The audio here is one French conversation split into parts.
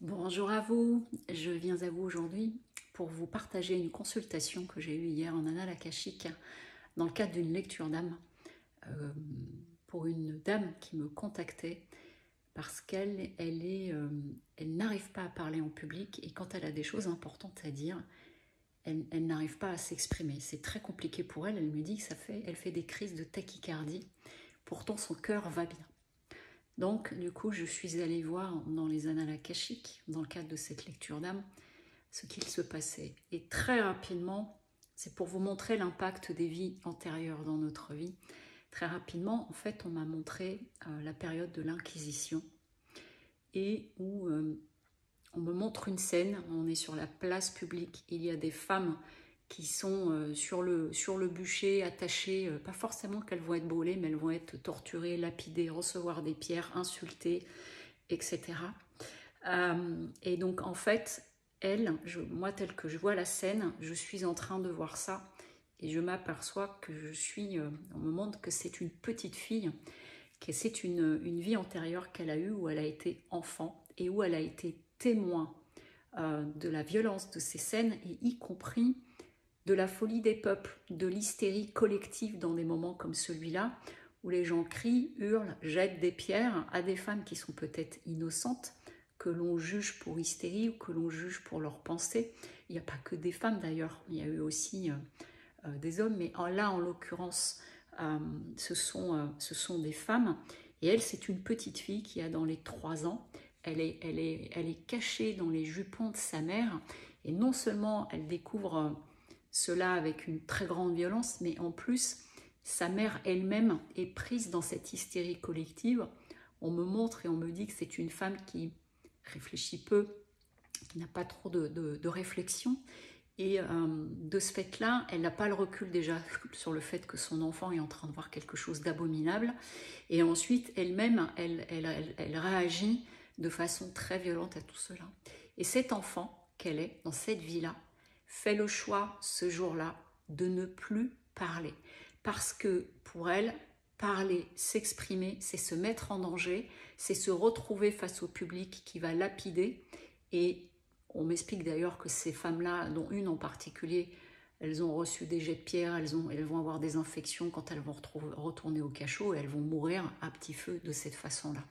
Bonjour à vous, je viens à vous aujourd'hui pour vous partager une consultation que j'ai eue hier en Annales Akashiques dans le cadre d'une lecture d'âme euh, pour une dame qui me contactait parce elle n'arrive pas à parler en public et quand elle a des choses importantes à dire, elle n'arrive pas à s'exprimer. C'est très compliqué pour elle, elle me dit que elle fait des crises de tachycardie, pourtant son cœur va bien. Donc, du coup, je suis allée voir dans les annales akashiques, dans le cadre de cette lecture d'âme, ce qu'il se passait. Et très rapidement, c'est pour vous montrer l'impact des vies antérieures dans notre vie. Très rapidement, en fait, on m'a montré la période de l'Inquisition et où on me montre une scène, on est sur la place publique, il y a des femmes qui sont sur le bûcher, attachées, pas forcément qu'elles vont être brûlées, mais elles vont être torturées, lapidées, recevoir des pierres, insultées, etc. Et donc en fait, moi telle que je vois la scène, je suis en train de voir ça et je m'aperçois que on me montre que c'est une petite fille, que c'est une vie antérieure qu'elle a eue où elle a été enfant et où elle a été témoin de la violence de ces scènes et y compris de la folie des peuples, de l'hystérie collective dans des moments comme celui-là, où les gens crient, hurlent, jettent des pierres à des femmes qui sont peut-être innocentes, que l'on juge pour hystérie ou que l'on juge pour leurs pensées. Il n'y a pas que des femmes d'ailleurs, il y a eu aussi des hommes, mais là en l'occurrence, ce sont des femmes. Et elle, c'est une petite fille qui a dans les 3 ans. Elle est cachée dans les jupons de sa mère. Et non seulement elle découvre cela avec une très grande violence, mais en plus, sa mère elle-même est prise dans cette hystérie collective. On me montre et on me dit que c'est une femme qui réfléchit peu, qui n'a pas trop de réflexion. Et de ce fait-là, elle n'a pas le recul déjà sur le fait que son enfant est en train de voir quelque chose d'abominable. Et ensuite, elle-même, elle réagit de façon très violente à tout cela. Et cet enfant qu'elle est, dans cette vie-là, fait le choix ce jour-là de ne plus parler. Parce que pour elle, parler, s'exprimer, c'est se mettre en danger, c'est se retrouver face au public qui va lapider. Et on m'explique d'ailleurs que ces femmes-là, dont une en particulier, elles ont reçu des jets de pierre, elles vont avoir des infections quand elles vont retourner au cachot et elles vont mourir à petit feu de cette façon-là.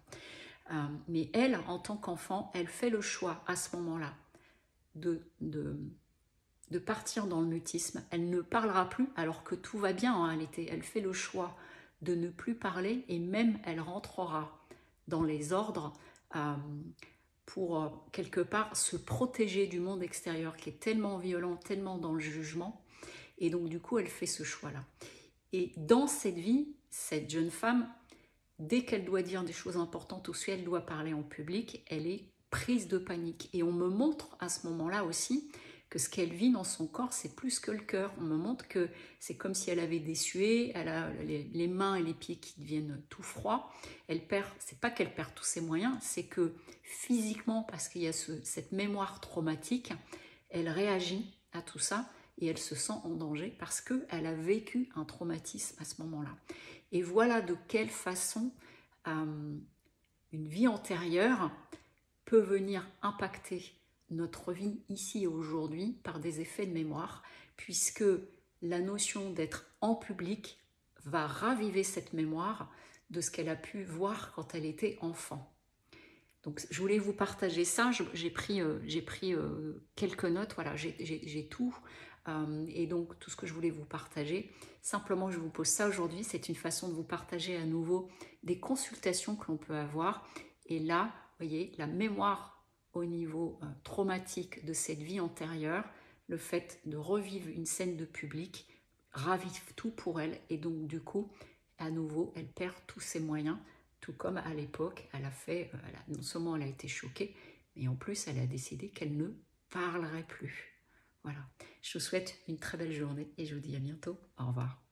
Mais elle, en tant qu'enfant, elle fait le choix à ce moment-là de partir dans le mutisme. Elle ne parlera plus alors que tout va bien en réalité. Elle fait le choix de ne plus parler et même elle rentrera dans les ordres pour quelque part se protéger du monde extérieur qui est tellement violent, tellement dans le jugement. Et donc du coup, elle fait ce choix-là. Et dans cette vie, cette jeune femme, dès qu'elle doit dire des choses importantes ou si elle doit parler en public, elle est prise de panique. Et on me montre à ce moment-là aussi que ce qu'elle vit dans son corps, c'est plus que le cœur. On me montre que c'est comme si elle avait des suées, elle a les mains et les pieds qui deviennent tout froids. C'est pas qu'elle perd tous ses moyens, c'est que physiquement, parce qu'il y a cette mémoire traumatique, elle réagit à tout ça et elle se sent en danger parce qu'elle a vécu un traumatisme à ce moment-là. Et voilà de quelle façon une vie antérieure peut venir impacter notre vie ici et aujourd'hui par des effets de mémoire, puisque la notion d'être en public va raviver cette mémoire de ce qu'elle a pu voir quand elle était enfant. Donc je voulais vous partager ça, j'ai pris quelques notes, voilà, j'ai tout, et donc tout ce que je voulais vous partager. Simplement, je vous pose ça aujourd'hui, c'est une façon de vous partager à nouveau des consultations que l'on peut avoir. Et là, vous voyez, la mémoire au niveau traumatique de cette vie antérieure, le fait de revivre une scène de public, ravive tout pour elle. Et donc du coup, à nouveau, elle perd tous ses moyens, tout comme à l'époque, non seulement elle a été choquée, mais en plus elle a décidé qu'elle ne parlerait plus. Voilà, je vous souhaite une très belle journée et je vous dis à bientôt. Au revoir.